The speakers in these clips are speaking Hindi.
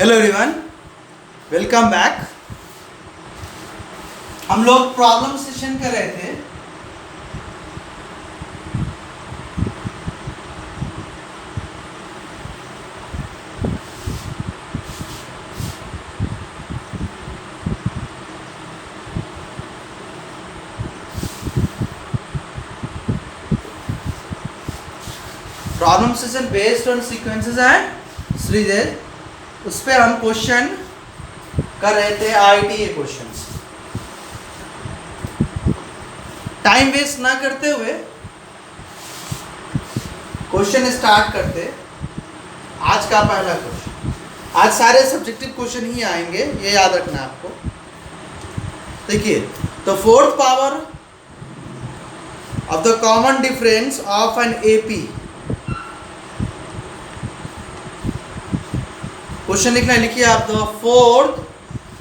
Hello everyone, welcome back. हम लोग प्रॉब्लम सेशन कर रहे थे। Problem session based on sequences and series, उस पर हम क्वेश्चन कर रहे थे। ITA questions. टाइम वेस्ट ना करते हुए क्वेश्चन स्टार्ट करते। आज का पहला क्वेश्चन, आज सारे सब्जेक्टिव क्वेश्चन ही आएंगे, ये याद रखना आपको। देखिए, the fourth power of the common difference of an AP. Question लिखना है, लिखिए आप। The fourth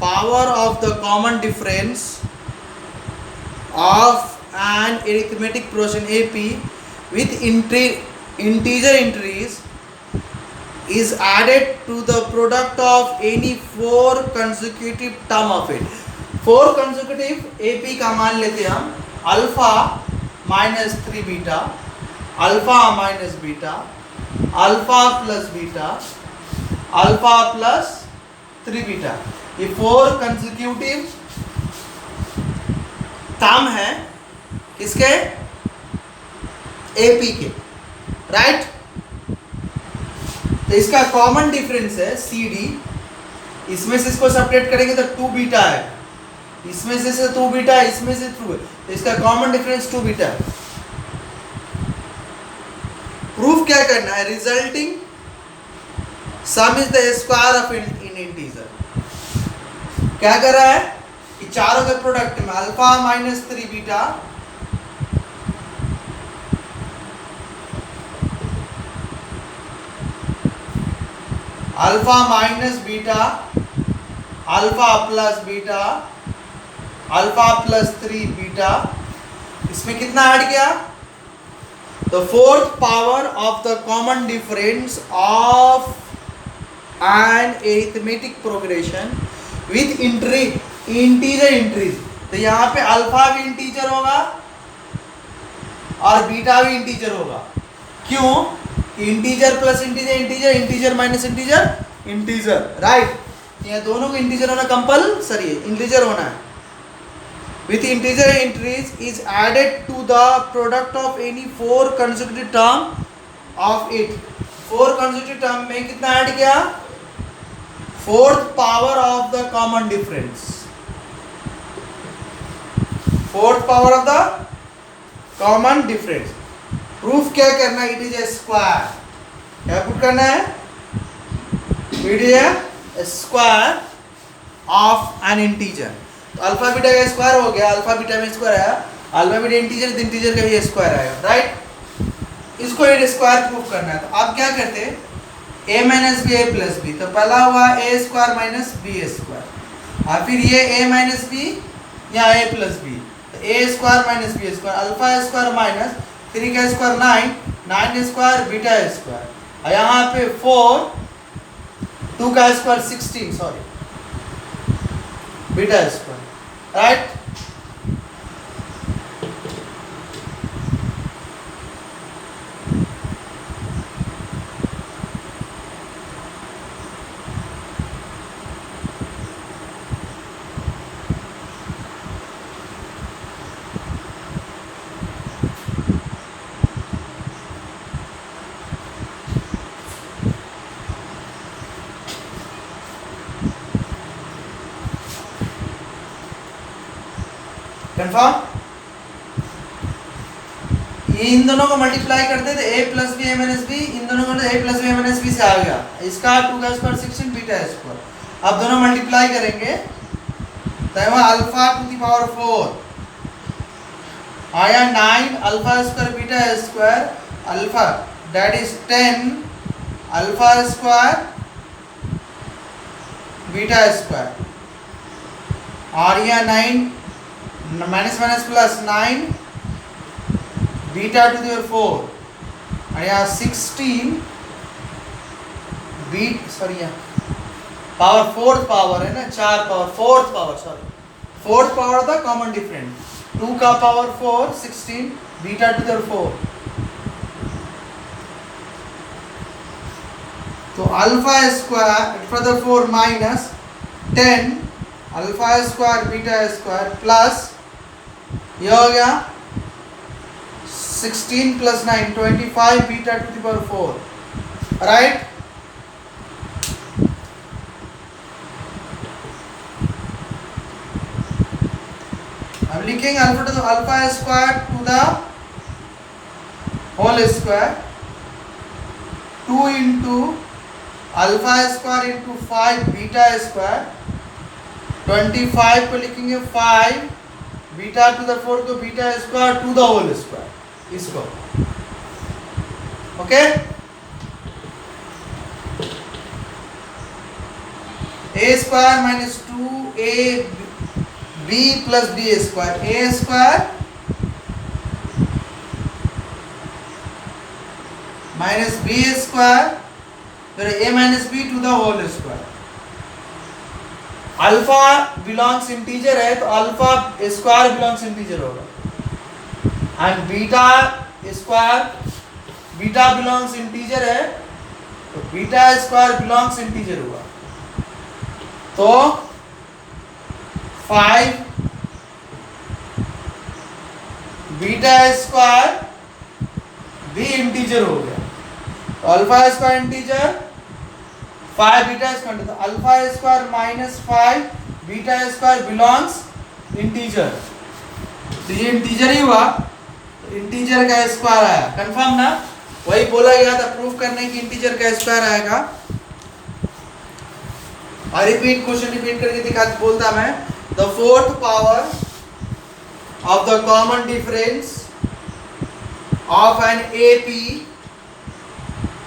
power of the common difference of an arithmetic progression AP with integer entries is added to the product of any four consecutive term of it. Four consecutive AP का मान लेते हैं हम alpha minus 3 beta, alpha minus beta, alpha plus beta, alpha plus 3 beta. ये फोर consecutive टर्म है किसके? एपी के, राइट। तो इसका कॉमन डिफरेंस है सी डी। इसमें से इसको सेपरेट करेंगे तो 2 बीटा है, इसमें से 2 बीटा, इसमें से 2 है, तो इसका कॉमन डिफरेंस 2 बीटा है। प्रूफ क्या करना है? Resulting sum is the square of an integer. क्या कर रहा है कि चारों के प्रोडक्ट में alpha minus 3 beta, alpha minus beta, alpha plus beta, alpha plus 3 beta, इसमें कितना ऐड किया? The fourth power of the common difference of an arithmetic progression with integer entries. तो यहाँ पे अल्फा भी इंटीजर होगा और बीटा भी इंटीजर होगा। क्यों? Integer plus integer, integer, integer minus integer, integer, right. ये दोनों को इंटीजर होना कंपलसरी है, इंटीजर होना है। With integer entries is added to the product of any four consecutive term of it. Four consecutive term में कितना ऐड किया? Fourth power of the common difference, fourth power of the common difference. Proof क्या करना है? It is a square. क्या पुट करना है? It is a square of an integer. तो अल्फा बीटा का स्क्वायर हो गया, अल्फा बीटा में स्क्वायर आया, अल्फा बीटा इंटीजर, इंटीजर का ही स्क्वायर आएगा, राइट। इसको ये स्क्वायर प्रूफ करना है। तो आप क्या करते हैं? ए माइनस बी, ए प्लस बी। तो पहला हुआ ए स्क्वायर माइनस बी स्क्वायर, और फिर ये ए माइनस बी या ए प्लस बी, तो A square minus B square, alpha square minus 3 का स्क्वायर 9, 9 स्क्वायर बीटा स्क्वायर, और यहाँ पे 4, 2 का square 16, sorry, beta square, right. Confirm? ये इन दोनों को मल्टीप्लाई करते थे, a plus B A minus B, इन दोनों को a plus B A minus B से आ गया। इसका 2 का स्क्वायर 16 बीटा स्क्वायर। अब दोनों मल्टीप्लाई करेंगे तो वहाँ अल्फा टू द पावर 4 आया 9 alpha square beta square, alpha that is 10 alpha square beta square, और यह 9 minus minus plus 9 beta to the power 4, और यहाँ 16 बीट, सॉरी यहाँ पावर फोर्थ पावर है ना, 4 power, fourth power, sorry, fourth power the common difference. 2 का पावर 4 16, बीटा टू द 4। तो alpha square for the 4 minus 10 alpha square beta square plus ये हो गया 16 plus 9 25 beta to the power 4, right. अब लिखेंगे alpha square to the whole square 2 into alpha square into 5 beta square 25 को लिखेंगे 5 बीटा टू द 4 को beta square to the whole square, इसको okay. A square minus 2 A B plus B square, A square minus B square फिर A minus B to the whole square. Alpha belongs integer है तो अल्फा स्क्वायर बिलोंग्स इंटीजर होगा, and beta square beta belongs integer है तो बीटा स्क्वायर बिलोंग्स इंटीजर हुआ। तो 5 बीटा स्क्वायर भी इंटीजर हो गया, तो alpha square integer 5 beta square, तो alpha square minus 5 beta square belongs integer, तो ये इंटीजर ही हुआ, तो इंटीजर का स्क्वायर आया, कंफर्म ना। वही बोला गया था प्रूफ करने की इंटीजर का स्क्वायर आएगा। और रिपीट क्वेश्चन रिपीट करके दिखा बोलता मैं, the fourth power of the common difference of an AP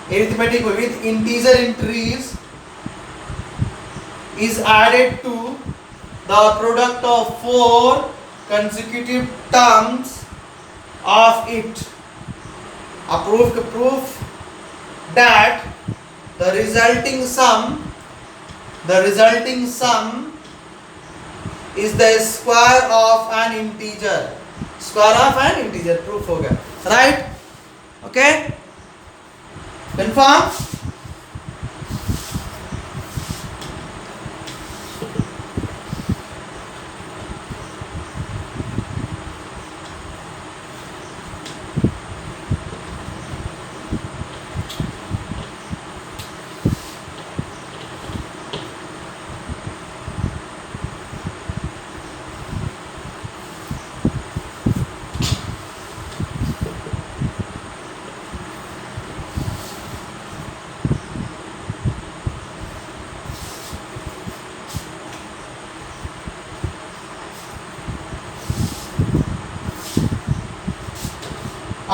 arithmetic with integer entries is added to the product of 4 consecutive terms of it. A proof that the resulting sum is the square of an integer. Square of an integer proof हो गया, right? Okay? Confirm?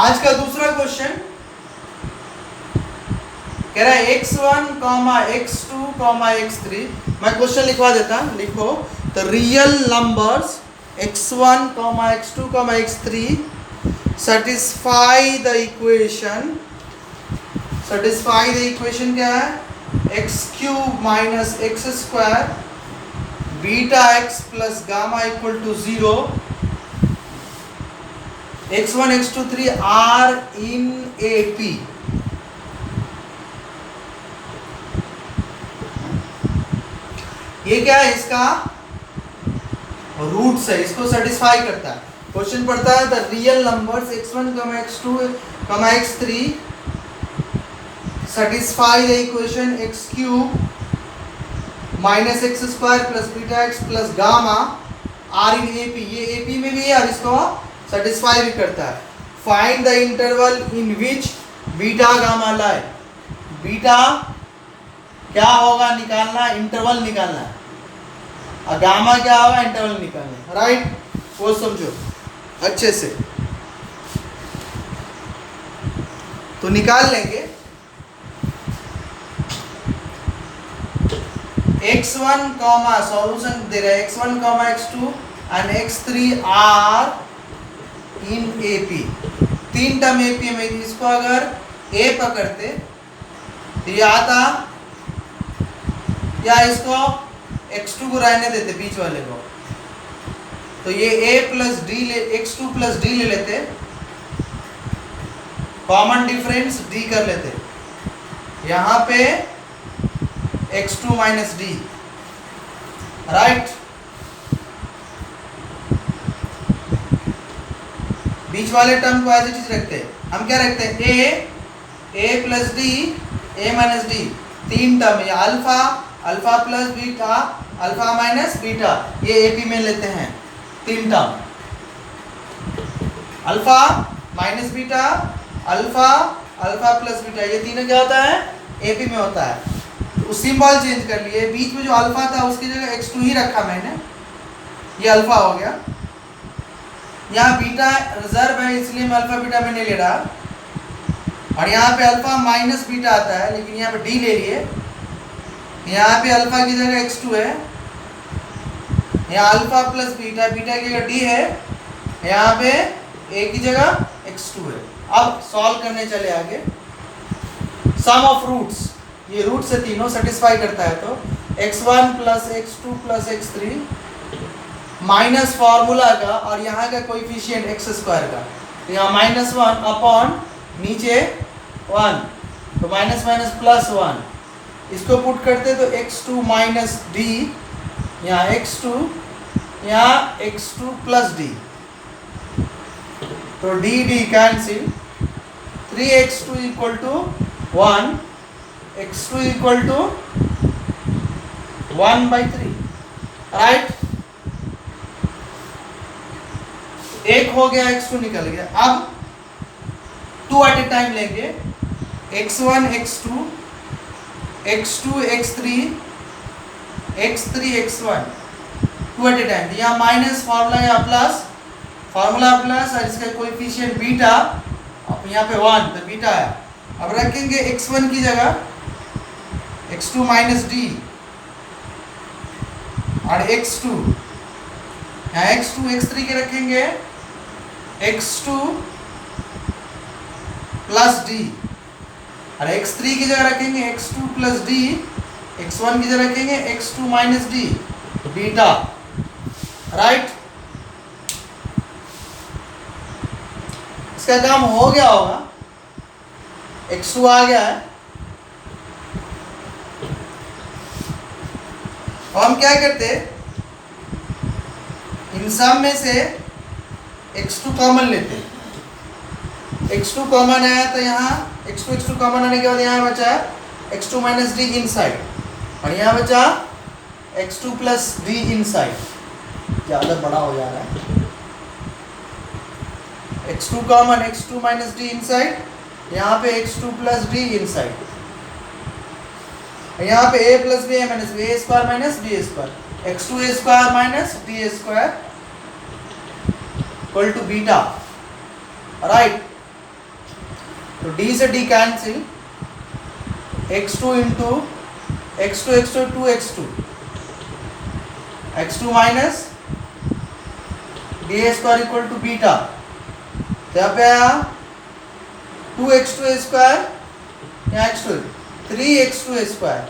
आज का दूसरा क्वेश्चन कह रहा है x1, x2, x3। मैं क्वेश्चन लिखवा देता, लिखो the real numbers x1, x2, x3 satisfy the equation क्या है, x cube minus x square beta x plus gamma equal to 0। x1, x2, 3 are in AP। ये क्या है, इसका रूट्स है, इसको सेटिस्फाई करता है। क्वेश्चन पढ़ता है the real numbers x1, x2, x3 satisfy the equation x cube minus x square plus beta x plus gamma are in AP। ये AP में भी है और इसको सेटिस्फाई भी करता है। Find the interval in which beta gamma lie. Beta क्या होगा निकालना, इंटरवल निकालना है, और गामा क्या होगा, इंटरवल निकालना है, राइट। वो समझो अच्छे से, तो निकाल लेंगे। x1 सॉल्यूशन दे रहा है, x1, x2 and x3 are in AP। 3 term AP में, इसको अगर A पकड़ते तो ये आता या इसको x2 को रहने देते बीच वाले को, तो ये a plus D x2 plus D ले लेते, कॉमन डिफरेंस d कर लेते, यहाँ पे x2 माइनस डी, राइट। बीच वाले टर्म को एज इट इज रखते हैं। हम क्या रखते हैं, a plus D a minus D, तीन टर्म है, alpha, alpha plus beta, alpha minus beta, ये एपी में लेते हैं तीन term, alpha minus beta, alpha, alpha plus beta, ये तीनों क्या होता है, एपी में होता है। तो सिंबल चेंज कर लिए, बीच में जो अल्फा था उसकी जगह x2 ही रखा मैंने, ये अल्फा हो गया। यहाँ बीटा रिजर्व है इसलिए मैं अल्फा बीटा में नहीं ले रहा, और यहाँ पे अल्फा माइनस बीटा आता है लेकिन यहाँ पे डी ले लिए, यहाँ पे अल्फा की जगह x2 है, यहाँ अल्फा प्लस बीटा, बीटा की जगह डी है, यहाँ पे a की जगह x2 है। अब सॉल्व करने चले आगे। सम ऑफ रूट्स, ये रूट से तीनों सेटिस्फाई करता है, तो x1 plus x2 plus x3 minus formula का और यहाँ का कोएफिशिएंट x स्क्वायर का, तो यहाँ -1 अपॉन नीचे 1, तो माइनस माइनस प्लस 1, इसको पुट करते तो x2 माइनस डी, यहाँ x2, यहाँ x2 प्लस डी, तो d d cancel, 3x2 equal to 1, x2 equal to 1/3, right. एक हो गया, x2 निकल गया। अब 2 एट ए टाइम लेंगे, x1 x2 x2 x3 x3 x1, 2 at a time. यहाँ माइनस फार्मूला या प्लस, फार्मूला प्लस और इसका कोएफिशिएंट बीटा, अब यहाँ पे 1 तो बीटा है। अब रखेंगे x1 की जगह x2 माइनस डी और x2, यहाँ x2 x3 के रखेंगे x2 प्लस डी, और x3 की जगह रखेंगे x2 प्लस डी, x1 की जगह रखेंगे x2 minus D, beta, right. इसका काम हो गया होगा, x2 आ गया है। और हम क्या करते, इन सब में से x2 कॉमन लेते, x2 कॉमन है तो यहाँ x2 कॉमन आने के बाद यहाँ बचा x2 माइनस डी इनसाइड, और यहाँ बचा x2 प्लस डी इनसाइड, ज़्यादा बड़ा हो जा रहा है। x2 common, x2 minus D inside, यहाँ पे x2 प्लस डी इनसाइड, यहाँ पे a plus b minus b, a square minus d square, x2 a square minus d square equal to beta, right. तो d से d cancel, x2 into x2 2x2, x2 minus d square equal to beta, तो यहाँ पे आया 2x2 स्क्वायर, यहाँ x2 3x2 square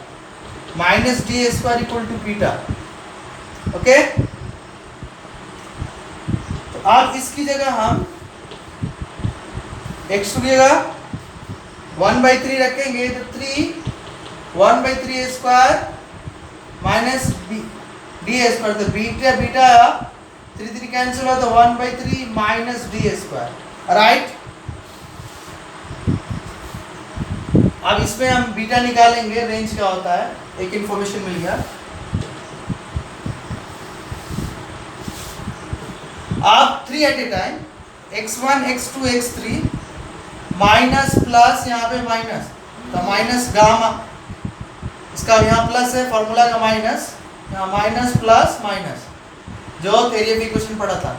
minus d square equal to beta, okay. तो अब इसकी जगह हम x2 की जगह 1/3 रखेंगे, तो 1/3 स्क्वायर माइनस डी स्क्वायर, तो बीटा बीटा 3 कैंसिल हुआ, तो 1/3 माइनस डी स्क्वायर, राइट। अब इसमें हम बीटा निकालेंगे, रेंज क्या होता है, एक इंफॉर्मेशन मिल गया। अब 3 at a time, x1 x2 x3 minus plus, यहाँ पे माइनस, तो माइनस गामा, इसका यहाँ प्लस है, फॉर्मूला का माइनस, यहाँ माइनस प्लस माइनस, जो थ्योरी भी क्वेश्चन पढ़ा था,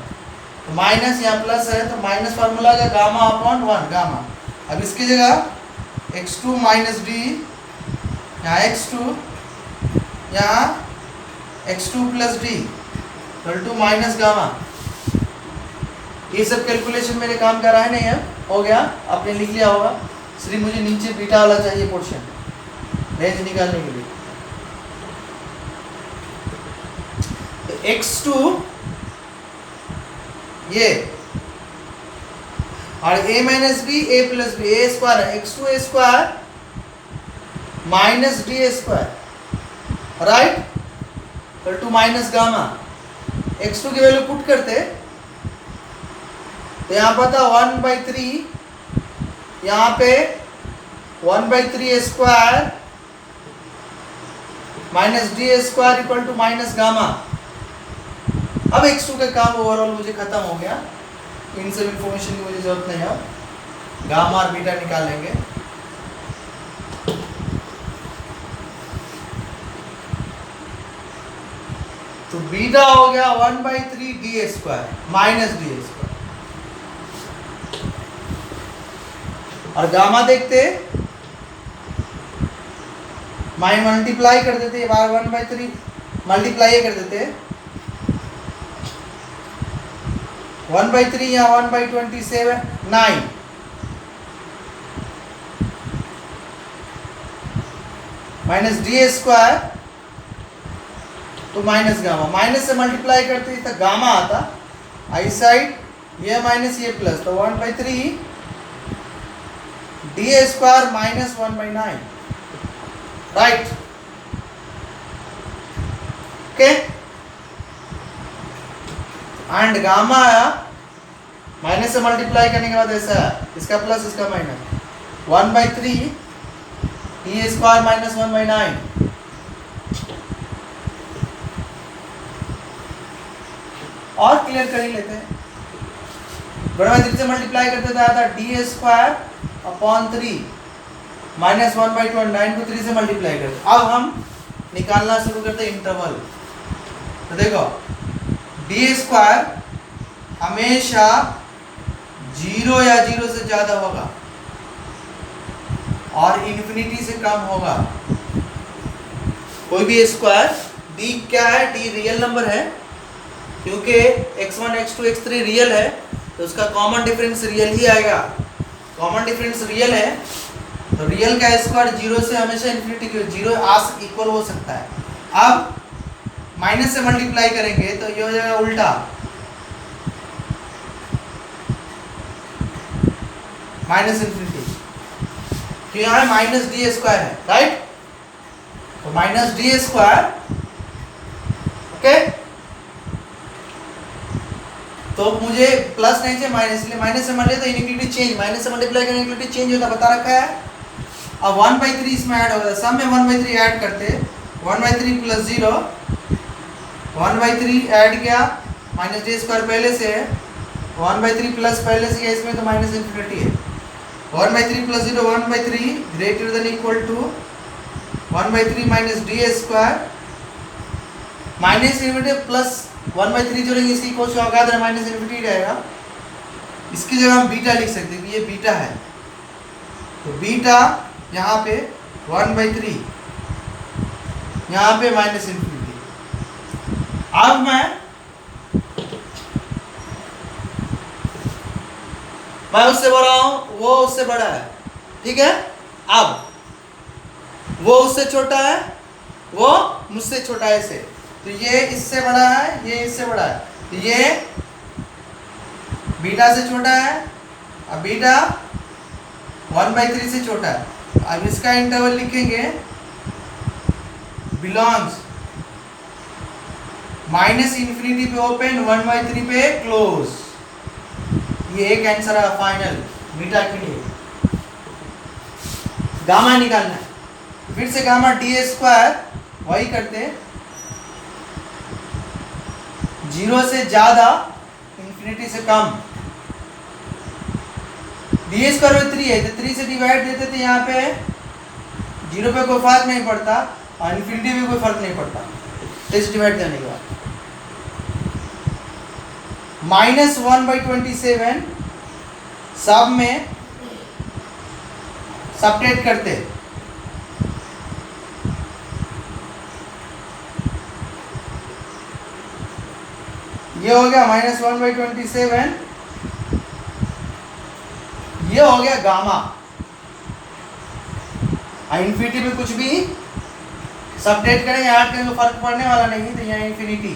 तो माइनस यहाँ प्लस है, तो माइनस फार्मूला का गामा अपॉन 1 गामा। अब इसकी जगह x2 माइनस डी, यहाँ x2, यहाँ x2 plus d equal to minus gamma. ये सब कैलकुलेशन मेरे काम का रहा है नहीं है, हो गया, आपने लिख लिया होगा। सिर्फ मुझे नीचे बीटा वाला चाहिए पोर्शन रेंज निकालने के लिए। x2 ये और a minus b a plus B a square है x2 a square minus d square right equal to minus gamma x2 की वैल्यू पुट करते तो यहाँ पर था 1/3 यहाँ पे 1/3 square minus d square equal to minus gamma. अब x2 का काम ओवरऑल मुझे खत्म हो गया, इन सब इंफॉर्मेशन की मुझे जरूरत नहीं है। गामा और बीटा निकालेंगे। तो बीटा हो गया 1/3 D square minus d square और गामा देखते मल्टीप्लाई कर देते बार 1/3 मल्टीप्लाई कर देते 1/3 या 1/27 9 माइनस डी स्क्वायर तो माइनस गामा माइनस से मल्टीप्लाई करते तो गामा आता आई साइड ये माइनस ये प्लस तो 1/3 D square minus 1/9 right okay and gamma आया माइनस से मल्टीप्लाई करने के बाद ऐसा है इसका प्लस इसका माइनस 1/3 डी स्क्वायर माइनस 1/9 और क्लियर कर ही लेते हैं। बड़ा 3 से मल्टीप्लाई करते थे आता डी स्क्वायर अपॉन 3 माइनस 1/9 को 3 से मल्टीप्लाई करते। अब हम निकालना शुरू करते इंटरवल। तो देखो डी स्क्वायर हमेशा 0 या 0 से ज्यादा होगा और इन्फिनिटी से कम होगा। कोई भी स्क्वायर डी क्या है, डी रियल नंबर है क्योंकि x1 x2 x3 रियल है तो उसका कॉमन डिफरेंस रियल ही आएगा। कॉमन डिफरेंस रियल है तो रियल का स्क्वायर 0 से हमेशा इन्फिनिटी की 0 इक्वल हो सकता है। अब माइनस से मल्टीप्लाई करेंगे तो ये हो जाएगा उल्टा माइनस इन्फिनिटी तो यहाँ माइनस डी स्क्वायर है राइट तो माइनस डी स्क्वायर ओके तो मुझे प्लस नहीं चाहिए माइनस इसलिए माइनस से मल्टीप्लाई तो इनइक्वालिटी चेंज माइनस से मल्टीप्लाई करने इनइक्वालिटी चेंज होता बता रखा है। अब 1/3 इसमें ऐड होगा सब में 1/3 ऐड करते 1/3 प्लस 0 1/3 ऐड किया माइनस डी स्क्वायर पहले से है 1/3 प्लस पहले से है इसमें तो माइनस इन्फिनिटी है 1/3 plus 0 1/3 greater than equal to 1/3 minus d square minus infinity plus 1/3 जोड़ेंगे इसकी इक्वल होगा तो माइनस इन्फिनिटी रहेगा। इसकी जगह हम बीटा लिख सकते हैं कि ये बीटा है तो बीटा यहाँ पे 1/3 यहाँ पे माइनस इन्फिनिटी। अब मैं उससे बड़ा हूँ वो उससे बड़ा है ठीक है। अब वो उससे छोटा है वो मुझसे छोटा है इसे तो ये इससे बड़ा है ये इससे बड़ा है तो ये बीटा से छोटा है अब बीटा 1/3 से छोटा है। अब इसका इंटरवल लिखेंगे बिलोंग्स माइनस इन्फिनिटी पे ओपन 1/3 पे क्लोज। ये एक आंसर है फाइनल बीटा के लिए। गामा निकालना है फिर से गामा डी स्क्वायर वही करते 0 से ज्यादा इन्फिनिटी से कम डी स्क्वायर में 3 है तो 3 से डिवाइड देते थे यहाँ पे 0 पे कोई फर्क नहीं पड़ता और इन्फिनिटी में कोई फर्क नहीं पड़ता तो इस डिवाइड करने के बाद माइनस 1/27 सब में सबट्रैक्ट करते ये हो गया माइनस 1/27 ये हो गया गामा इन्फिनिटी में कुछ भी सबट्रैक्ट करें ऐड करें तो फर्क पड़ने वाला नहीं तो यहाँ इन्फिनिटी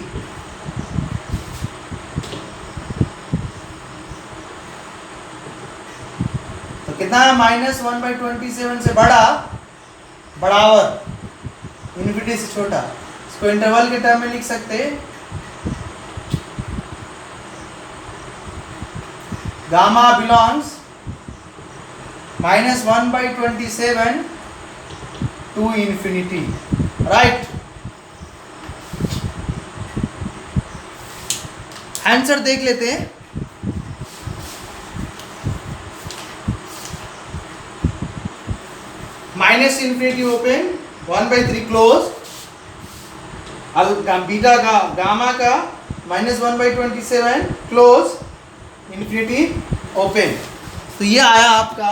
कितना है? -1/27 से बड़ा, बराबर इन्फिनिटी से छोटा। इसको इंटरवल के टर्म में लिख सकते हैं, gamma belongs -1/27 to infinity, right. Answer देख लेते हैं। -इन्फिनिटी ओपन, 1/3 क्लोज, बीटा का गामा का -1/27 क्लोज, इन्फिनिटी ओपन। तो ये आया आपका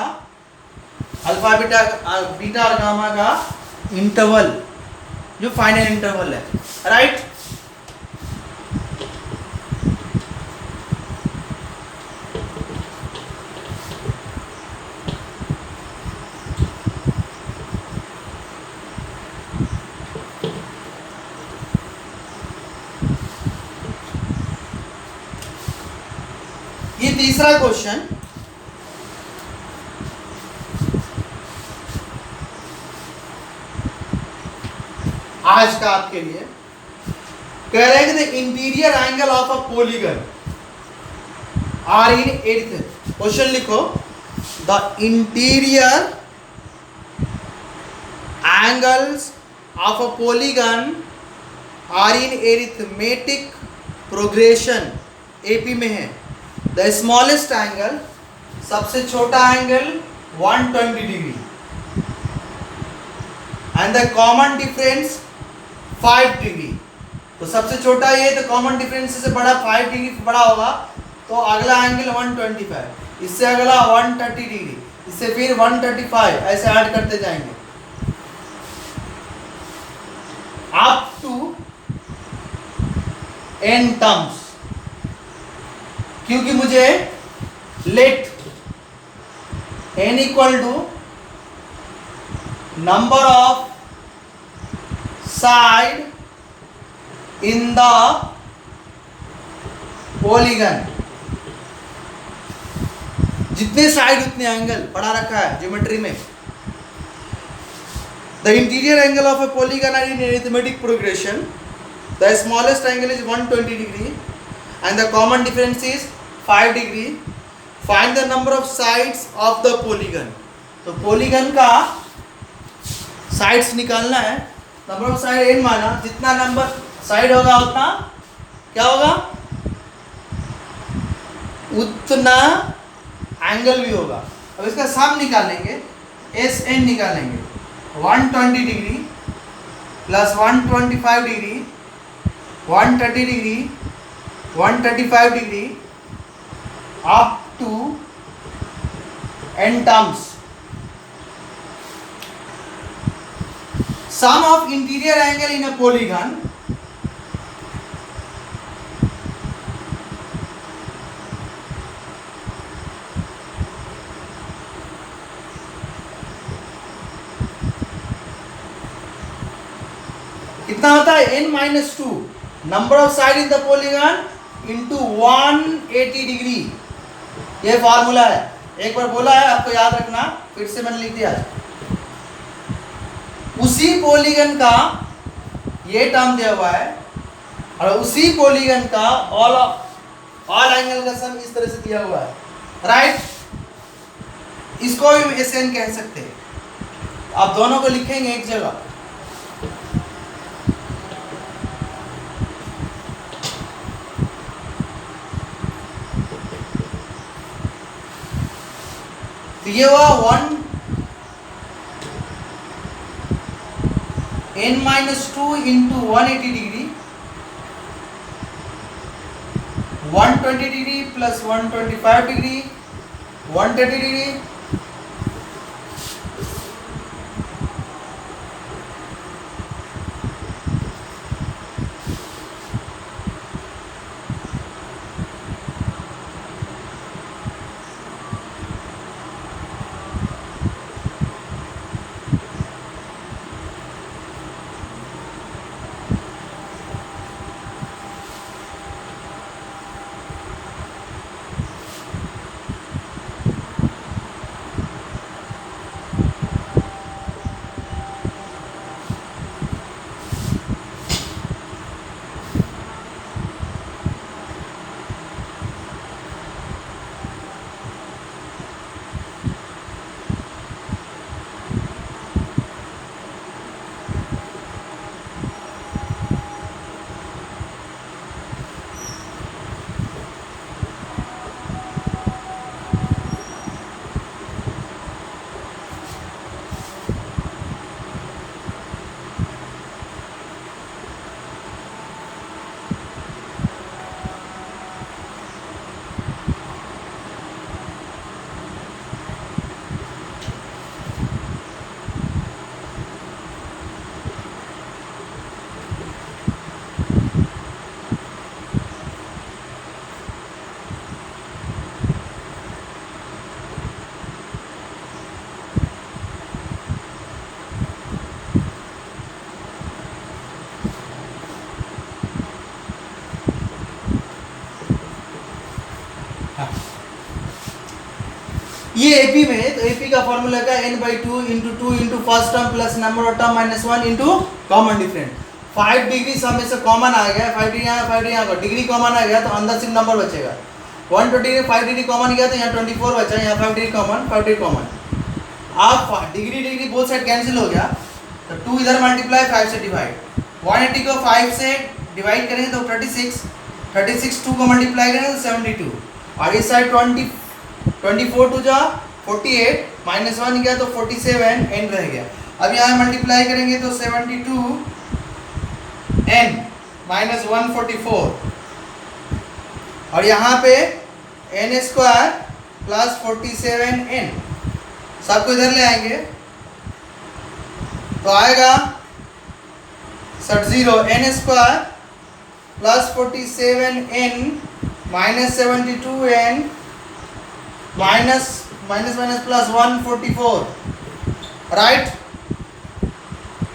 अल्फा बीटा और गामा का इंटरवल, जो फाइनल इंटरवल है, राइट। ये तीसरा क्वेश्चन, आज का आपके लिए कह रहे हैं कि the interior angle of a polygon are in eighth. Question लिखो, the interior angles of a polygon are in arithmetic progression, AP में है। द स्मॉलेस्ट एंगल, सबसे छोटा angle 120 degree, and the common difference 5 degree. तो सबसे छोटा ये, तो कॉमन डिफरेंस से बड़ा 5 डिग्री बड़ा होगा, तो अगला एंगल 125, इससे अगला 130 डिग्री, इससे फिर 135, ऐसे ऐड करते जाएंगे अप टू n टर्म्स। क्योंकि मुझे let n equal to number of side in the polygon, जितने साइड उतने एंगल पढ़ा रखा है ज्योमेट्री में। The interior angle of a polygon are in arithmetic progression, the smallest angle is 120 degree and the common difference is 5 degree. Find the number of sides of the polygon. तो polygon का sides निकालना है। नंबर ऑफ साइड n माना, जितना नंबर साइड होगा उतना क्या होगा, उतना एंगल भी होगा। अब इसका सम निकालेंगे, SN निकालेंगे, 120 degree plus 125 degree, 130 degree, 135 degree, up to n terms. Sum of interior angle in a polygon, कितना होता है, n-2 number of side in the polygon into 180 degree. ये फार्मूला है, एक बार बोला है, आपको याद रखना, फिर से मैंने लिख दिया। उसी पॉलीगन का ये टर्म दिया हुआ है, और उसी पॉलीगन का ऑल एंगल का सम इस तरह से दिया हुआ है, राइट। इसको भी SN कह सकते हैं। आप दोनों को लिखेंगे एक जगह, तो ये हुआ 1 n-2 into 180 degree, 120 degree plus 125 degree, 130 degree, ये एपी में है, तो एपी का फॉर्मूला का n/2 into 2 into first term plus number of term minus 1 into common difference. 5 degree सब में से कॉमन आ गया, 5 डिग्री यहाँ 5 डिग्री यहाँ, डिग्री कॉमन आ गया तो अंदर सिर्फ नंबर बचेगा। 120 डिग्री 5 डिग्री कॉमन गया तो यहाँ 24 बचा, यहाँ 5 डिग्री कॉमन, 5 डिग्री कॉमन। आप degree degree both side cancel हो गया, तो 2 इधर मल्टीप्लाई 5 से डिवाइड। 180 को 5 से डिवाइड करेंगे तो 36, 36 2 को मल्टीप्लाई करेंगे तो 72, और इस साइड 24 टू जा 48 माइनस 1 गया तो 47 n रह गया। अब यहाँ मल्टीप्लाई करेंगे तो 72 n माइनस 144, और यहाँ पे n स्क्वायर प्लस 47 n, सबको इधर ले आएंगे तो आएगा 60 n square plus 47 n minus 72 n minus minus minus plus 144, right?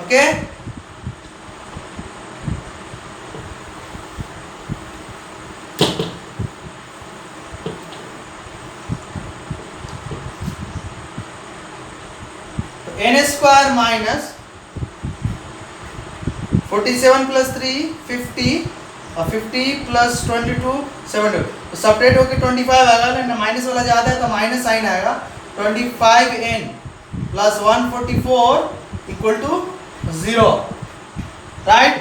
Okay, n square minus 47 plus 3 50, और 50 प्लस 22 72, तो सेपरेट होकर 25 आएगा, लेकिन माइनस वाला ज़्यादा है तो माइनस साइन आएगा। 25n plus 144 equal to 0, right?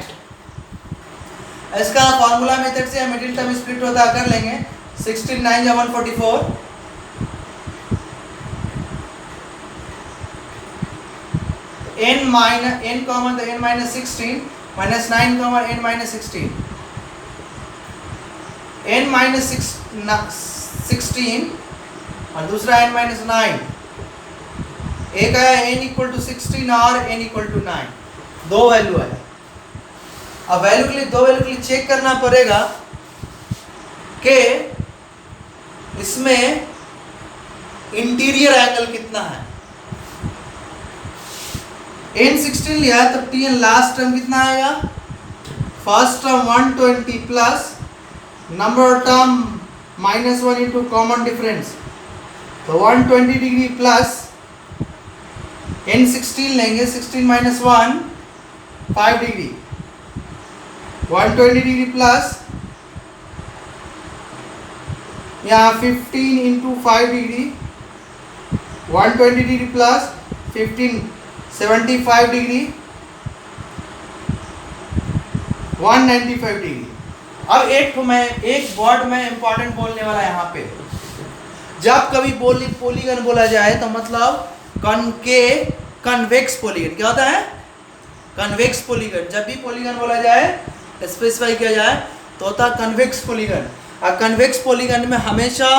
इसका फॉर्मूला मेथड से मिडिल टर्म स्प्लिट होता है, कर लेंगे। 16 9 या 144, n माइनस n कॉमन तो n minus 16 minus 9 common n minus 16, n minus 16 और दूसरा n माइनस 9, एक आया n इक्वल टू 16 और n इक्वल टू 9, दो वैल्यू है। अब वैल्यू के लिए दो वैल्यू के लिए चेक करना पड़ेगा कि इसमें इंटीरियर एंगल कितना है। n 16 लिया तो tn लास्ट टर्म कितना आएगा, first term 120 plus number of term minus 1 into common difference, तो 120 डिग्री प्लस n 16 लेंगे, 16 माइनस 1 5 डिग्री, 120 डिग्री प्लस यहाँ 15 into 5 degree, 120 degree plus 15 75 degree, 195 degree. अब एक वर्ड में इंपॉर्टेंट बोलने वाला यहाँ पे, जब कभी पॉलीगन बोला जाए तो मतलब कन्वेक्स पॉलीगन क्या होता है, कन्वेक्स पॉलीगन। जब भी पॉलीगन बोला जाए, स्पेसिफाई किया जाए तो होता है कन्वेक्स पॉलीगन। और कन्वेक्स पॉलीगन में हमेशा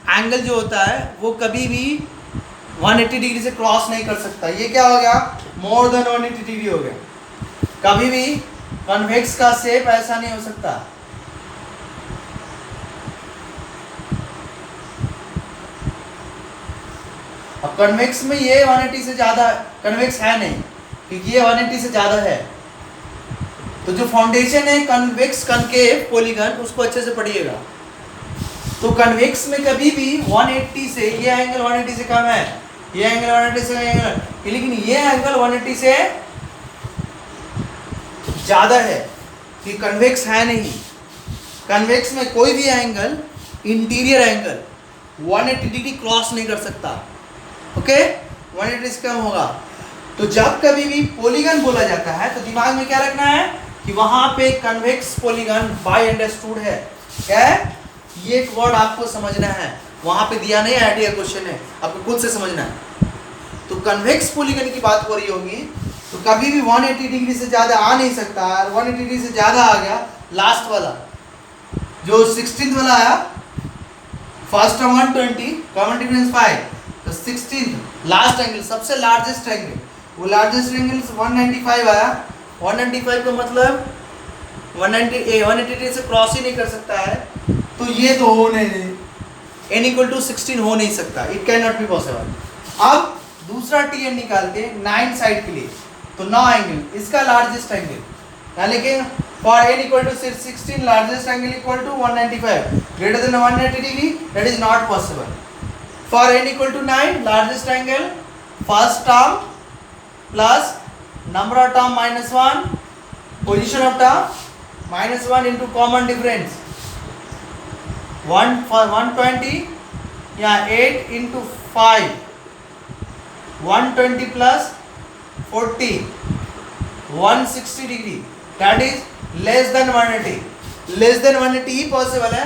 एंगल जो होता है वो कभी भी 180 डिग्री से क्रॉस नहीं कर सकता। ये क्या हो गया, मोर देन 180 डिग्री हो गया। कभी भी कन्वेक्स का शेप ऐसा नहीं हो सकता। अब कन्वेक्स में ये 180 से ज़्यादा कन्वेक्स है नहीं, क्योंकि ये 180 से ज़्यादा है। तो जो फाउंडेशन है कन्वेक्स कनकेव पॉलीगन, उसको अच्छे से पढ़िएगा। तो कन्वेक्स में कभी भी 180 से, ये एंगल 180 से कम है, ये एंगल 180 से एंगल, लेकिन ये एंगल 180 से ज़्यादा है कि कन्वेक्स है नहीं। कन्वेक्स में कोई भी angle, interior angle 180 degree cross नहीं कर सकता। ओके, 180 से कम होगा। तो जब कभी भी पॉलीगन बोला जाता है तो दिमाग में क्या रखना है कि वहां पे कन्वेक्स पॉलीगन बाय अंडरस्टूड है। क्या है ये एक वर्ड आपको समझना है, वहां पे दिया नहीं, आइडिया क्वेश्चन है, आपको खुद से समझना है। तो कन्वेक्स पॉलीगन की बात हो रही होगी तो कभी भी 180 डिग्री से ज़्यादा आ नहीं सकता। 180 डिग्री से ज़्यादा आ गया, लास्ट वाला जो 16th वाला आया, फर्स्ट 120 कॉमन डिफरेंस 5, तो 16th लास्ट एंगल, सबसे लार्जेस्ट एंगल, वो लार्जेस्ट एंगल 195 आया। 195 का मतलब 180 से क्रॉस ही नहीं कर सकता है, तो ये तो हो नहीं, n इक्वल टू 16 हो नहीं सकता, it can not be possible. अब दूसरा TN निकालते हैं 9 साइड के लिए, तो 9 एंगल, इसका लार्जेस्ट एंगल यानी कि for n equal to 16 largest angle equal to 195 greater than 180 degree, that is not possible. For n equal to 9, largest angle, first term plus number of term minus 1, position of term minus 1 into common difference. 1 for 120, yeah, 8 into 5, 120 plus 40, 160 degree. That is less than 180. Less than 180 he possible है.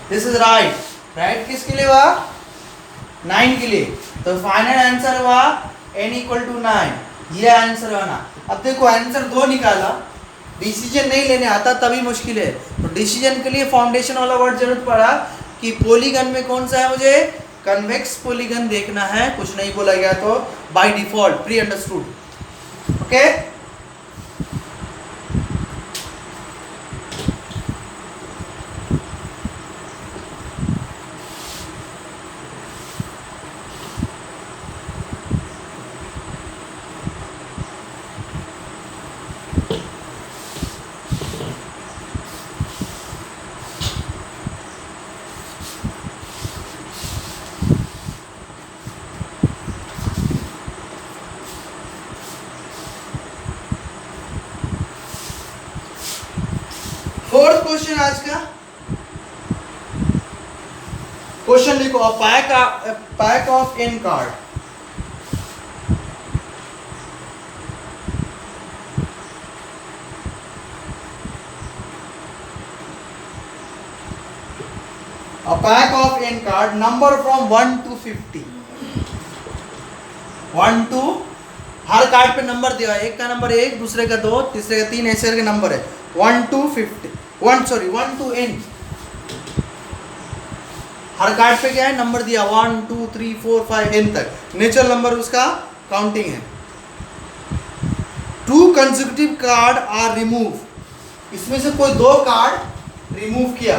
This is right. Right किसके लिए हुआ? 9 के लिए. तो फाइनल आंसर हुआ n equal to 9. ये आंसर हुआ ना. अब देखो आंसर 2 निकाला. डिसीजन नहीं लेने आता तभी मुश्किल है. तो डिसीजन के लिए फाउंडेशन वाला वर्ड जरूरत पड़ा कि पॉलीगन में कौन सा है, मुझे कन्वेक्स पॉलीगन देखना है. कुछ नहीं बोला गया तो by default pre understood. Okay. Fourth question आज का. क्वेश्चन लिखो. A pack of n card. A pack of n card, number from 1 to 50. 1 to, her card पे नंबर दिया है. एक का नंबर 1, दूसरे का 2, तीसरे का 3, ऐसे करके नंबर है. 1 to 50, 1 to n. Her card पे क्या है, नंबर दिया 1 2 3 4 5 n तक. नेचुरल नंबर उसका काउंटिंग है. 2 कंसेक्यूटिव कार्ड आर रिमूव. इसमें से कोई 2 कार्ड रिमूव किया.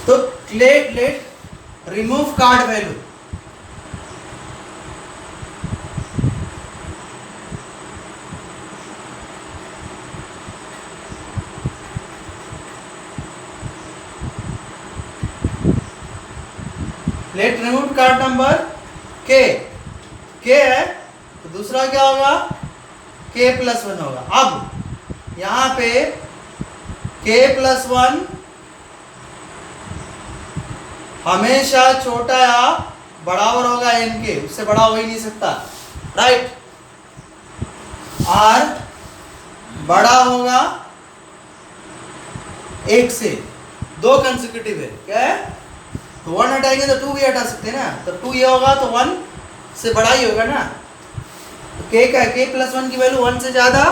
तो let remove card value. Let remove card number के है तो दूसरा क्या होगा, k प्लस 1 होगा. अब यहां पे k प्लस 1 हमेशा छोटा या बराबर होगा n के, उससे बड़ा हो ही नहीं सकता. राइट. r बड़ा होगा 1 से. 2 कंसेक्यूटिव है क्या है, तो 1 हटाएंगे तो 2 भी हटा सकते हैं ना. तो 2 ये होगा तो 1 से बड़ा ही होगा ना. तो k का k प्लस 1 की वैल्यू 1 से ज्यादा,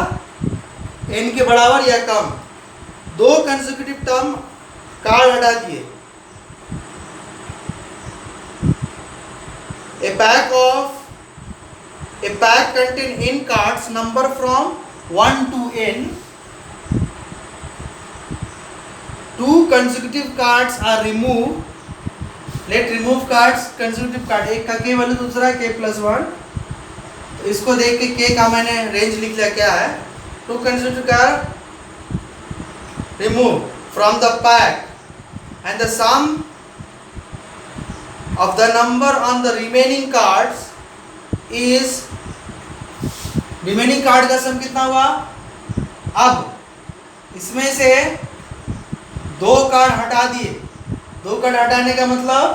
n के बराबर या कम. 2 कंसेक्यूटिव टर्म कार्ड हटा दिए. A pack contain n cards, number from 1 to n. 2 consecutive cards are removed. Let remove cards consecutive card. एक का k वैल्यू, दूसरा k प्लस 1. तो इसको देख के k का मैंने रेंज लिख लिया क्या है. 2 consecutive card remove from the pack and the sum of the number on the remaining cards is, remaining card का सम कितना हुआ. अब इसमें से 2 कार्ड हटा दिए. 2 कार्ड हटाने का मतलब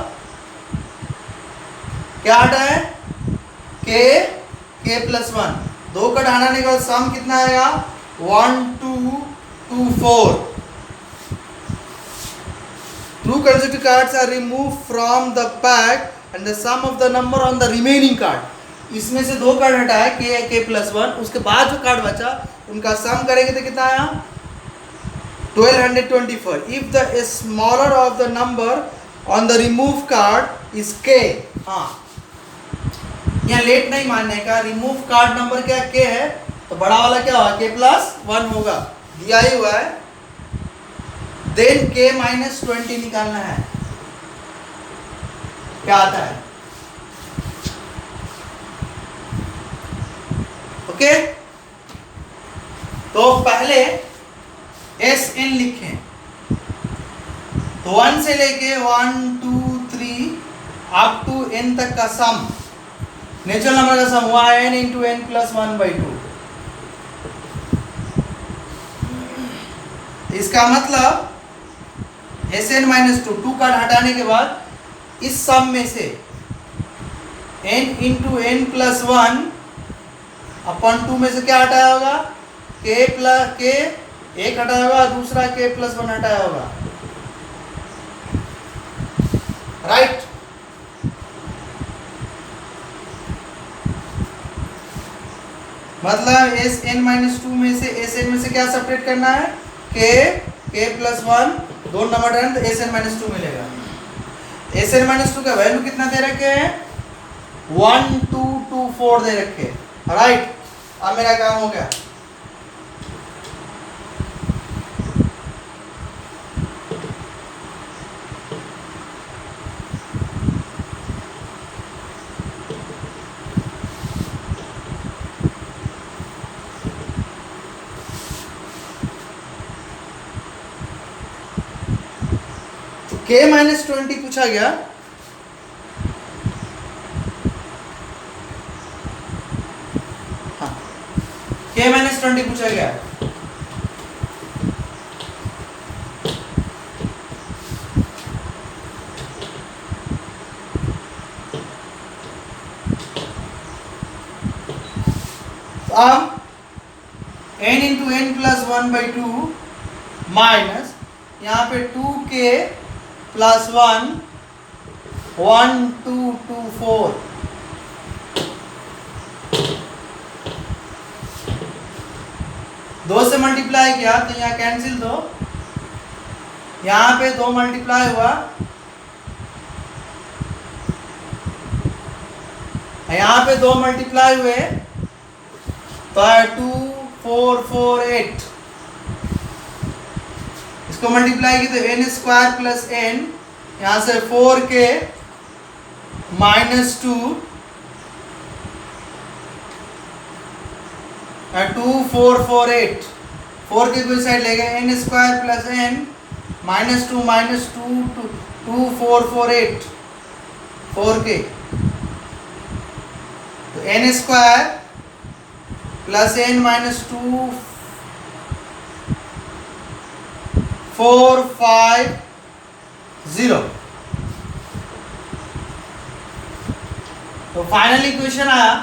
क्या हटा है, k प्लस 1. 2 कार्ड हटाने के बाद सम कितना आएगा, 1 2 2 4. 2 consecutive cards are removed from the pack and the sum of the number on the remaining card. इसमें से 2 कार्ड हटाया k प्लस 1. उसके बाद जो कार्ड बचा उनका सम करेंगे तो कितना आया, 1224. If the smaller of the number on the remove card is k. हाँ, यहाँ लेट नहीं मानने का. रिमूव कार्ड नंबर क्या k है, तो बड़ा वाला क्या होगा, k प्लस 1 होगा, दिया ही हुआ है. देन k माइनस 20 निकालना है. क्या आता है, ओके. तो पहले एस एन लिखें तो 1 से लेके 1 2 3 अप टू n तक का सम, नेचुरल नंबर का सम हुआ n इंटू एन प्लस 1/2। इसका मतलब Sn माइनस 2 कार्ड हटाने के बाद इस सम में से n इंटू एन प्लस 1 अपन 2 में से क्या हटाया होगा, k प्लस k एक हटाया होगा, दूसरा k प्लस 1 हटाया होगा, राइट। मतलब Sn माइनस 2 में से Sn में से क्या सेपरेट करना है, k प्लस 1, दो नंबर डालें तो Sn माइनस 2 मिलेगा। Sn माइनस 2 का वैल्यू कितना दे रखे हैं, 1 2 2 4 दे रखे हैं, राइट। अब मेरा काम हो गया। k माइनस 20 पूछा गया, हाँ k माइनस 20 पूछा गया। तो अब n into n plus 1/2 minus यहाँ पे 2k प्लस 1 1 2 2 4, दो से मल्टीप्लाई किया तो यहाँ कैंसिल दो, यहाँ पे 2 मल्टीप्लाई हुआ, यहाँ पे 2 मल्टीप्लाई हुए तो 2 4 4 8, इसको मल्टीप्लाई की तो n स्क्वायर प्लस n, यहाँ से 4k माइनस 2 2 4 4 8, 4 के कोई साइड ले गए, n square plus n minus 2 2 4 4 8 4k, तो n square plus n minus 2 4 5 0। तो फाइनल इक्वेशन आया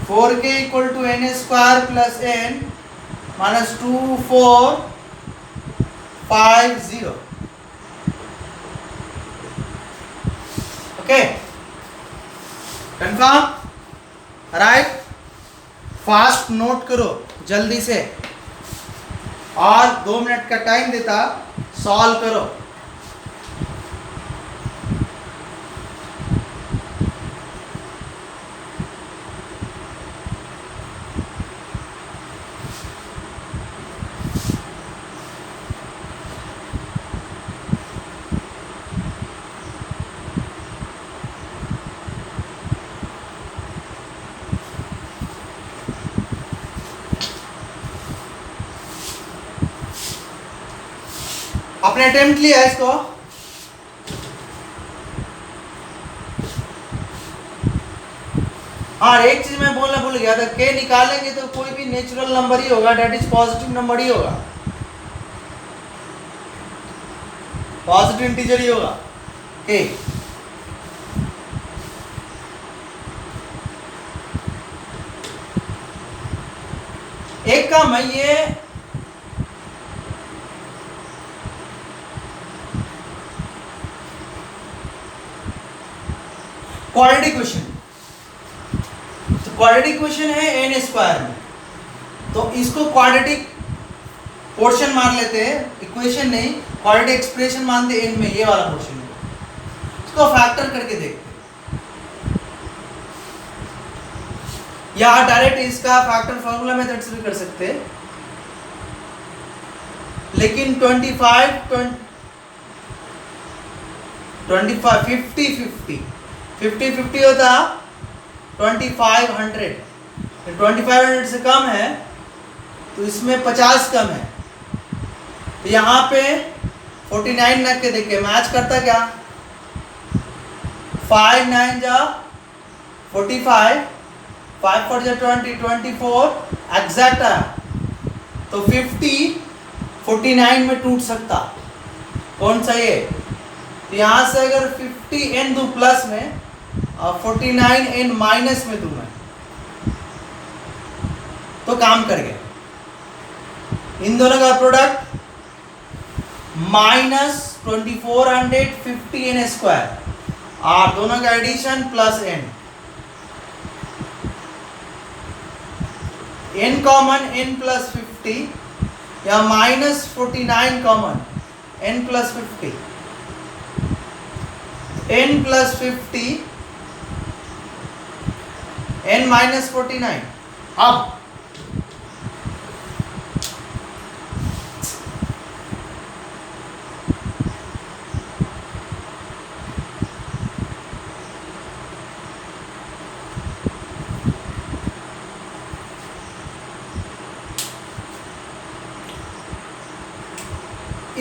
four k equal to n square plus n minus 2 4 5 0। Okay, confirm, right. Fast note करो जल्दी से, और 2 मिनट का टाइम देता, सॉल्व करो। आपने अटेम्प्ट लिया इसको, हाँ एक चीज मैं बोलना भूल गया था, k निकालेंगे तो कोई भी नेचुरल नंबर ही होगा, डेट इज पॉजिटिव नंबर ही होगा, पॉजिटिव इंटीजर ही होगा k। एक काम है ये क्वाड्रेटिक क्वेश्चन, तो क्वाड्रेटिक क्वेश्चन है n स्क्वायर में, तो इसको क्वाड्रेटिक पोर्शन मान लेते हैं, इक्वेशन नहीं, क्वाड्रेटिक एक्सप्रेशन मानते n में, ये वाला पोर्शन को, इसको फैक्टर करके देखते हैं, या डायरेक्ट इसका फैक्टर फॉर्मूला मेथड से भी कर सकते हैं, लेकिन 25 50 50 50 50 होता 2500, 2500 से कम है तो इसमें 50 कम है, तो यहाँ पे 49 रख के देखिए मैच करता क्या, 5 9 जा 45, 5 4 जा 20, 24 एग्जैक्ट है, तो 50 49 में टूट सकता, कौन सा ये, तो यहाँ से अगर 50 n दूं प्लस में और 49 n माइनस में दूं मैं तो काम कर गया, इन दोनों का प्रोडक्ट -2450 n स्क्वायर और दोनों का addition plus n, n common n plus 50 या -49 common n plus 50, n plus 50 n minus 49, अब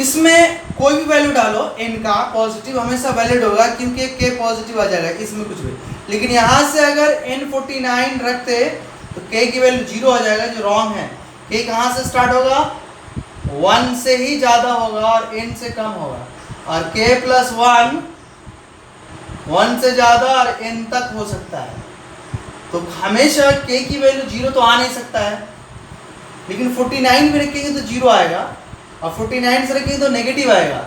इसमें कोई भी वैल्यू डालो n का पॉजिटिव हमेशा वैलिड होगा क्योंकि k पॉजिटिव आ जाएगा, इसमें कुछ भी, लेकिन यहाँ से अगर n 49 रखते तो k की वैल्यू 0 आ जाएगा जो रॉन्ग है, k कहाँ से स्टार्ट होगा, 1 से ही ज़्यादा होगा और n से कम होगा, और k प्लस 1 से ज़्यादा और n तक हो सकता है, तो हमेशा k की वैल्यू 0 तो आ नहीं सकता है, लेकिन 49 भी रखेंगे तो 0 आएगा और 49 से रखेंगे तो नेगेटिव आएगा,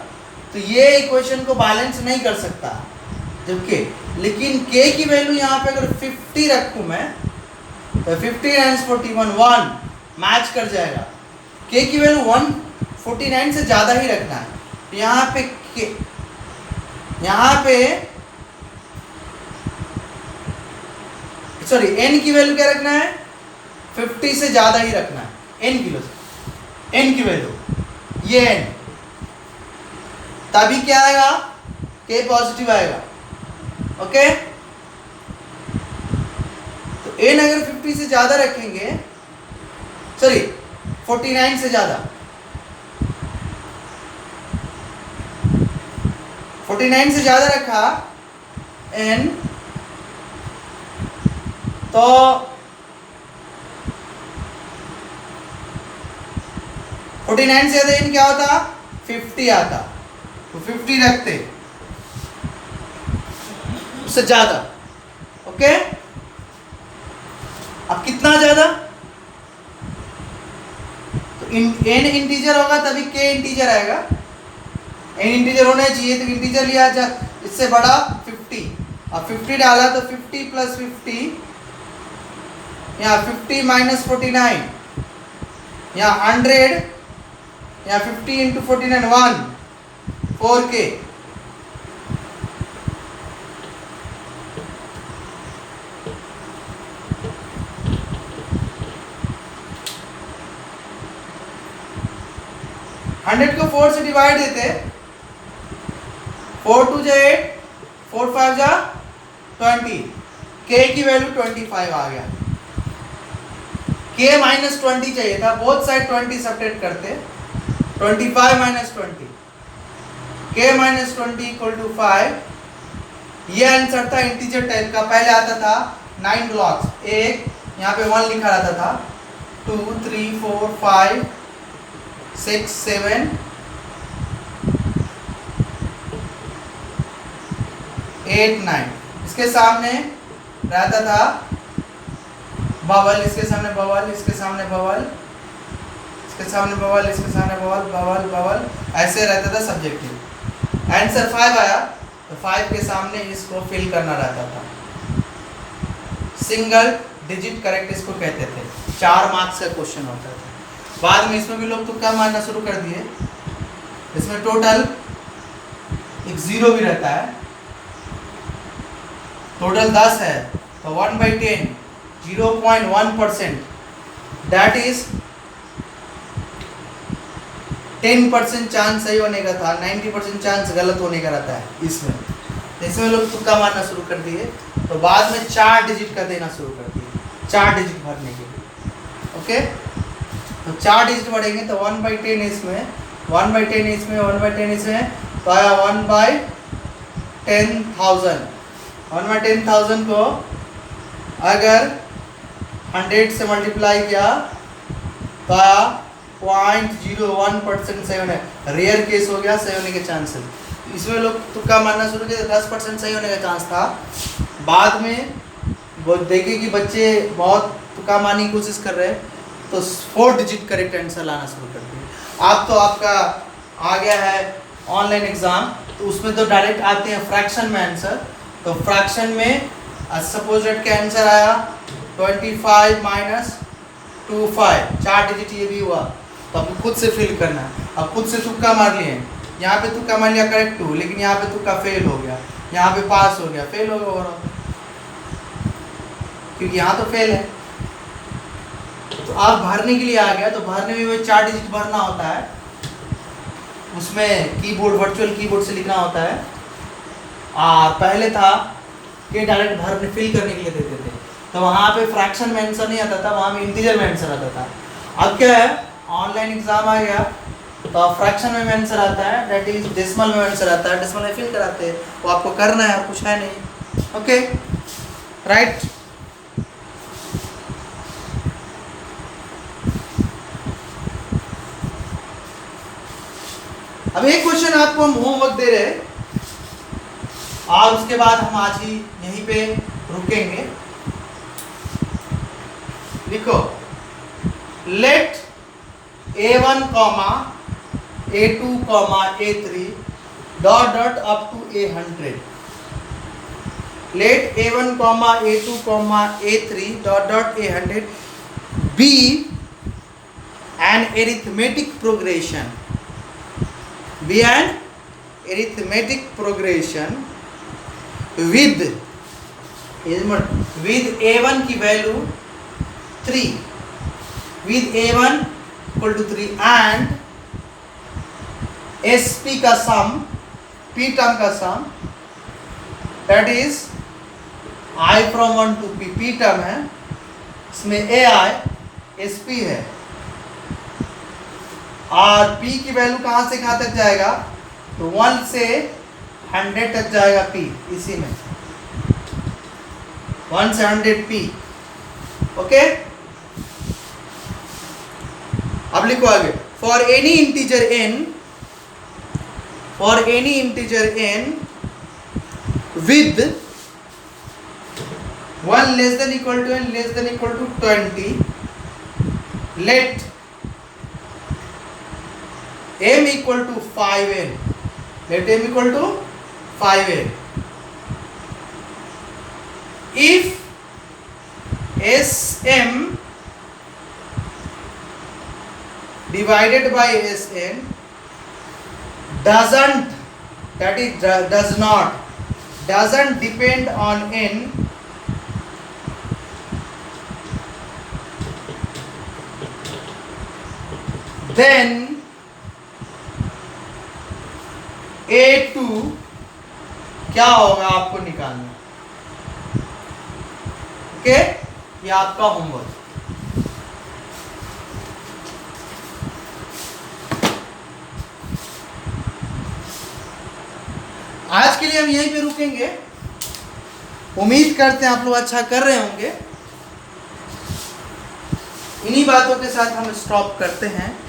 तो ये इक्वेशन को बैलेंस नहीं कर सकता जबकि, लेकिन k की वैल्यू यहाँ पे अगर 50 रखूँ मैं तो 50 टाइम्स 41 1 मैच कर जाएगा, k की वैल्यू 149 से ज़्यादा ही रखना है, तो यहाँ पे सॉरी n की वैल्यू क्या रखना है, 50 से ज़्यादा ही रखना है, n की वैल्यू ये n, तभी क्या आएगा, k पॉजिटिव आएगा, ओके, तो n अगर 50 से ज्यादा रखेंगे, सॉरी 49 से ज्यादा, 49 से ज्यादा रखा n तो फोर्टी नाइन से ज्यादा n क्या होता, 50 आता, तो 50 रखते उससे ज्यादा, ओके, अब कितना ज्यादा, तो n इंटीजर होगा तभी k इंटीजर आएगा, n इंटीजर होना चाहिए तो इंटीजर लिया जा, इससे बड़ा 50, अब 50 डाला तो 50 प्लस 50, यहाँ 50 माइनस 49, यहाँ 100, यहाँ 50 इंटू 49 1 4k, हंड्रेड को 4 से डिवाइड देते, 4 2 जा 8, 4 5 जा 20, k की वैल्यू 25 आ गया, k माइनस 20 चाहिए था, बोथ साइड 20 सब्ट्रैक्ट करते, 25 minus 20, k minus 20 equal to 5, ये आंसर था इंटीजर टाइप का, पहले आता था 9 ब्लॉक्स, एक यहाँ पे 1 लिखा रहता था, 2 3 4 5 6 7 8 9, इसके सामने रहता था बबल, इसके सामने बबल, इसके सामने बबल, इसके सामने बबल, इसके सामने बबल, बबल बबल, ऐसे रहता था सब्जेक्टिव, आंसर 5 आया तो 5 के सामने इसको फिल करना रहता था, सिंगल डिजिट करेक्ट इसको कहते थे, 4 मार्क्स का क्वेश्चन होता था, बाद में इसमें भी लोग तुक्का मारना शुरू कर दिए, इसमें टोटल एक 0 भी रहता है, टोटल 10 है तो 1/10 0.1%, दैट इज 10% चांस सही होने का था, 90% चांस गलत होने का रहता है इसमें, इसमें लोग तुक्का मारना शुरू कर दिए, तो बाद में 4 डिजिट का देना शुरू कर दिए, 4 डिजिट भरने के लिए। ओके, तो 4 डिजिट बढ़ेंगे तो 1/10 इसमें, 1/10 इसमें, 1/10 इसमें, तो आया 1/10,000। 1/10,000 को अगर 100 से मल्टीप्लाई किया तो आया 0.01% सही होने, रेयर केस हो गया, सही होने के चांसेस। इसमें लोग तुक्का मारना शुरू किया, 10% सही होने का चांस था। बाद में वो देखे कि बच्चे बहुत तुक्का मारने की कोशिश कर रहे हैं, तो 4 डिजिट करेक्ट आंसर लाना शुरू कर दिए। अब तो आपका आ गया है ऑनलाइन एग्जाम, तो उसमें तो डायरेक्ट आते हैं फ्रैक्शन में आंसर। तो फ्रैक्शन में सपोज दैट के आंसर आया 25 - 25, 4 डिजिट ये भी हुआ, तो आपको खुद से फिल करना है। अब खुद से तुक्का मार लिए, यहाँ पे तुक्का मार लिया करेक्ट 2, लेकिन यहाँ पे तुक्का फेल हो गया, यहाँ पे पास हो गया, फेल हो गया ओवरऑल, क्योंकि यहाँ तो फेल है। तो आप भरने के लिए आ गया, तो भरने में वही 4 डिजिट भरना होता है, उसमें कीबोर्ड, वर्चुअल कीबोर्ड से लिखना होता है। पहले था कि डायरेक्ट भरने फिल करने के लिए देते थे, तो वहाँ पे फ्रैक्शन में आंसर नहीं आता था, वहाँ में इंटीजर में आंसर आता था। अब क्या है, ऑनलाइन एग्जाम आ गया, तो फ्रैक्शन में आंसर आता है, दैट इज डेसिमल में आंसर आता है, डेसिमल में फिल कराते हैं, वो आपको करना है और कुछ है नहीं। Okay, right. अब एक क्वेश्चन आपको हम होमवर्क दे रहे हैं, और उसके बाद हम आज ही यहीं पे रुकेंगे। लिखो, let A1, A2, A3 dot dot up to A100। Let A1, A2, A3 dot dot A100 be an arithmetic progression, be an arithmetic progression with A1 की value 3, with A1 equal to 3 and SP का सम, P टर्म का सम, that is I from 1 to P, P term है, इसमें AI SP है, और P की वैल्यू कहाँ से कहाँ तक जाएगा, तो 1 से 100 तक जाएगा P, इसी में 1 से 100 P। ओके, अब लिखो आगे, for any integer n, for any integer n with 1 less than equal to n less than equal to 20, let m equal to 5n, let m equal to 5n if Sm divided by Sn doesn't, that is does not, doesn't depend on n, then A2 क्या होगा आपको निकालना। ओके, ये आपका होमवर्क। आज के लिए हम यहीं पे रुकेंगे, उम्मीद करते हैं आप लोग अच्छा कर रहे होंगे। इन्हीं बातों के साथ हम स्टॉप करते हैं।